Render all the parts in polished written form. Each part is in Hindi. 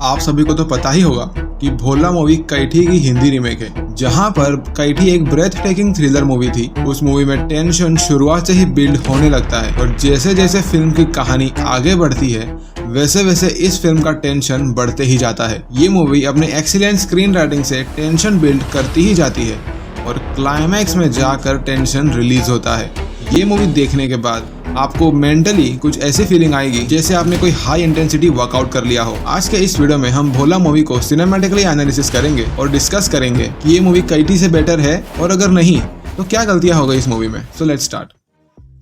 आप सभी को तो पता ही होगा कि भोला मूवी कैठी की हिंदी रीमेक है, जहां पर कैठी एक ब्रेथ टेकिंग थ्रिलर मूवी थी। उस मूवी में टेंशन शुरुआत से ही बिल्ड होने लगता है और जैसे जैसे फिल्म की कहानी आगे बढ़ती है वैसे वैसे इस फिल्म का टेंशन बढ़ते ही जाता है। ये मूवी अपने एक्सीलेंट स्क्रीन राइटिंग से टेंशन बिल्ड करती ही जाती है और क्लाइमैक्स में जाकर टेंशन रिलीज होता है। ये मूवी देखने के बाद आपको मेंटली कुछ ऐसी फीलिंग आएगी जैसे आपने कोई हाई इंटेंसिटी वर्कआउट कर लिया हो। आज के इस वीडियो में हम भोला मूवी को सिनेमैटिकली एनालिसिस करेंगे और डिस्कस करेंगे कि ये मूवी कैठी से बेटर है और अगर नहीं तो क्या गलतियां हो गई इस मूवी में। So let's start.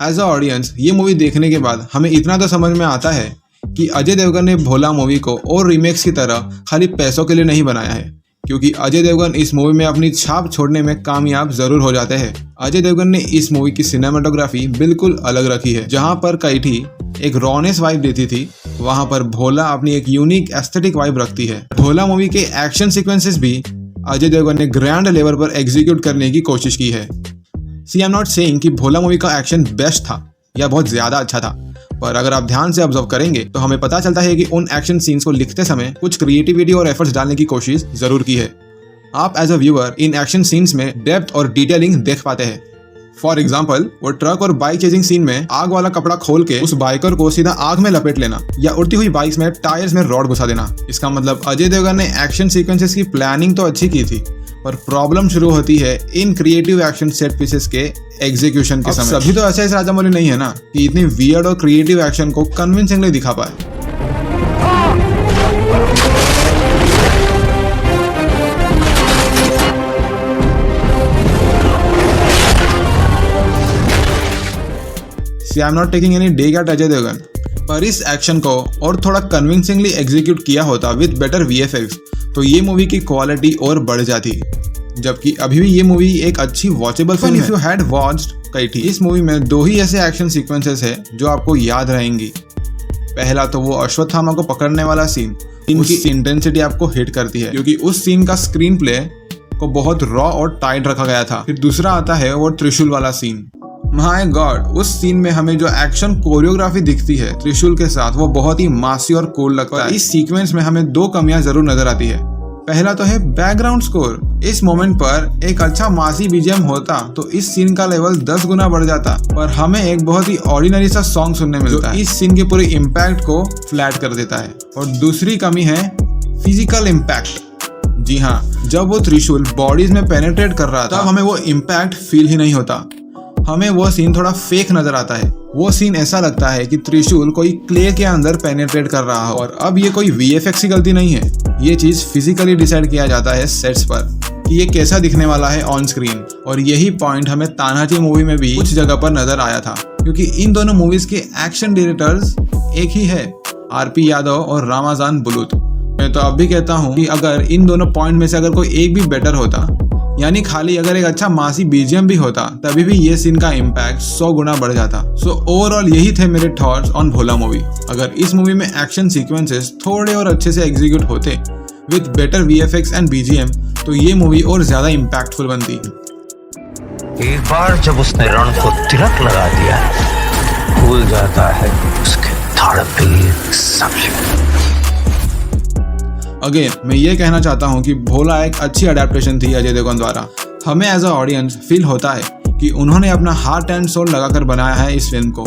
As a audience ये मूवी देखने के बाद हमें इतना तो समझ में आता है कि अजय देवगन ने भोला मूवी को और रीमेक्स की तरह खाली पैसों के लिए नहीं बनाया है, क्योंकि अजय देवगन इस मूवी में अपनी छाप छोड़ने में कामयाब जरूर हो जाते हैं। अजय देवगन ने इस मूवी की सिनेमाटोग्राफी बिल्कुल अलग रखी है। जहां पर कैठी एक रॉनेस वाइब देती थी, वहां पर भोला अपनी एक यूनिक एस्थेटिक वाइब रखती है। भोला मूवी के एक्शन सीक्वेंसेस भी अजय देवगन ने ग्रैंड लेवल पर एग्जीक्यूट करने की कोशिश की है। सी आई एम नॉट सेइंग कि भोला मूवी का एक्शन बेस्ट था या बहुत ज्यादा अच्छा था, पर अगर आप ध्यान से ऑब्जर्व करेंगे तो हमें पता चलता है कि उन एक्शन सीन्स को लिखते समय कुछ क्रिएटिविटी और एफर्ट्स डालने की कोशिश जरूर की है। आप एज अ व्यूअर इन एक्शन सीन्स में डेप्थ और डिटेलिंग देख पाते हैं। फॉर एग्जाम्पल, वो ट्रक और बाइक चेजिंग सीन में आग वाला कपड़ा खोल के उस बाइकर को सीधा आग में लपेट लेना या उड़ती हुई बाइक्स में टायर्स में रॉड घुसा देना। इसका मतलब अजय देवगन ने एक्शन सीक्वेंसेस की प्लानिंग तो अच्छी की थी, पर प्रॉब्लम शुरू होती है in creative action set pieces के एग्जीक्यूशन के समय। सभी तो ऐसे राजामौली नहीं है ना कि इतनी वियर्ड और क्रिएटिव एक्शन को कन्विंसिंगली दिखा पाए। I am not taking any day at Ajay Devgn, पर इस एक्शन को और थोड़ा कन्विंसिंगली एग्जीक्यूट किया होता विद बेटर वीएफएक्स तो ये मूवी की क्वालिटी और बढ़ जाती। जबकि अभी भी ये मूवी एक अच्छी वॉचेबल फिल्म है। इफ यू हैड वॉच्ड कैठी, इस मूवी में दो ही ऐसे एक्शन सीक्वेंसेस है जो आपको याद रहेंगी। पहला तो वो अश्वत्थामा को पकड़ने वाला सीन, इनकी इंटेंसिटी आपको हिट करती है क्योंकि उस सीन का स्क्रीन प्ले को बहुत रॉ और टाइट रखा गया था। फिर दूसरा आता है वो त्रिशूल वाला सीन। माय गॉड, उस सीन में हमें जो एक्शन कोरियोग्राफी दिखती है त्रिशूल के साथ वो बहुत ही मासी और कूल लगता है। इस सीक्वेंस में हमें दो कमियां जरूर नजर आती है। पहला तो है बैकग्राउंड स्कोर। इस मोमेंट पर एक अच्छा मासी बीजीएम होता तो इस सीन का लेवल 10 गुना बढ़ जाता, पर हमें एक बहुत ही ऑर्डिनरी सा सॉन्ग सुनने मिलता है, इस सीन के पूरे इम्पैक्ट को फ्लैट कर देता है। और दूसरी कमी है फिजिकल इम्पैक्ट। जी हाँ, जब वो त्रिशूल बॉडीज में पेनिट्रेट कर रहा था तब हमें वो इम्पैक्ट फील ही नहीं होता। हमें वो सीन थोड़ा फेक नजर आता है। वो सीन ऐसा लगता है कि त्रिशूल कोई क्ले के अंदर पेनिट्रेट कर रहा हो। और अब ये कोई वीएफएक्स की गलती नहीं है, ये चीज फिजिकली डिसाइड किया जाता है सेट्स पर कि ये कैसा दिखने वाला है ऑन स्क्रीन। और यही पॉइंट हमें तानाजी मूवी में भी कुछ जगह पर नजर आया था, क्योंकि इन दोनों मूवीज के एक्शन डायरेक्टर्स एक ही है, आरपी यादव और रामाजान बुलूत। मैं तो अब भी कहता हूँ कि अगर इन दोनों पॉइंट में से अगर कोई एक भी बेटर होता, यानी खाली अगर एक अच्छा मासी बीजीएम भी होता, तभी भी ये सीन का इम्पैक्ट 100 गुना बढ़ जाता। सो ओवरऑल यही थे मेरे थॉट्स ऑन भोला मूवी। अगर इस मूवी में एक्शन सीक्वेंसेस थोड़े और अच्छे से एग्जीक्यूट होते with better VFX and BGM तो ये मूवी और ज्यादा इम्पैक्टफुल बनती। एक बार जब उसने रण को तिलक लगा दिया, भूल जाता है उसके धड़कन सब। अगेन मैं ये कहना चाहता हूँ कि भोला एक अच्छी अडेप्टेशन थी अजय देवगन द्वारा। हमें एज अ ऑडियंस फील होता है कि उन्होंने अपना हार्ट एंड सोल लगाकर बनाया है इस फिल्म को,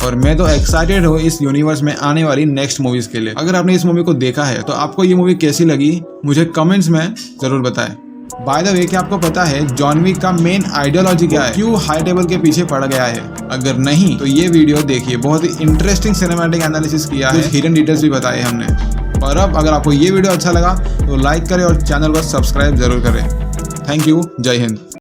और मैं तो एक्साइटेड हूँ इस यूनिवर्स में आने वाली नेक्स्ट मूवीज के लिए। अगर आपने इस मूवी को देखा है तो आपको ये मूवी कैसी लगी मुझे कमेंट्स में जरूर बताएं। बाय द वे, क्या आपको पता है जॉन विक का मेन आइडियोलॉजी क्या है, क्यों हाई टेबल के पीछे पड़ गया है? अगर नहीं तो ये वीडियो देखिए, बहुत ही इंटरेस्टिंग सिनेमैटिक एनालिसिस किया है, कुछ हिडन डिटेल्स भी बताए हमने। और अब अगर आपको ये वीडियो अच्छा लगा तो लाइक करें और चैनल को सब्सक्राइब जरूर करें। थैंक यू, जय हिंद।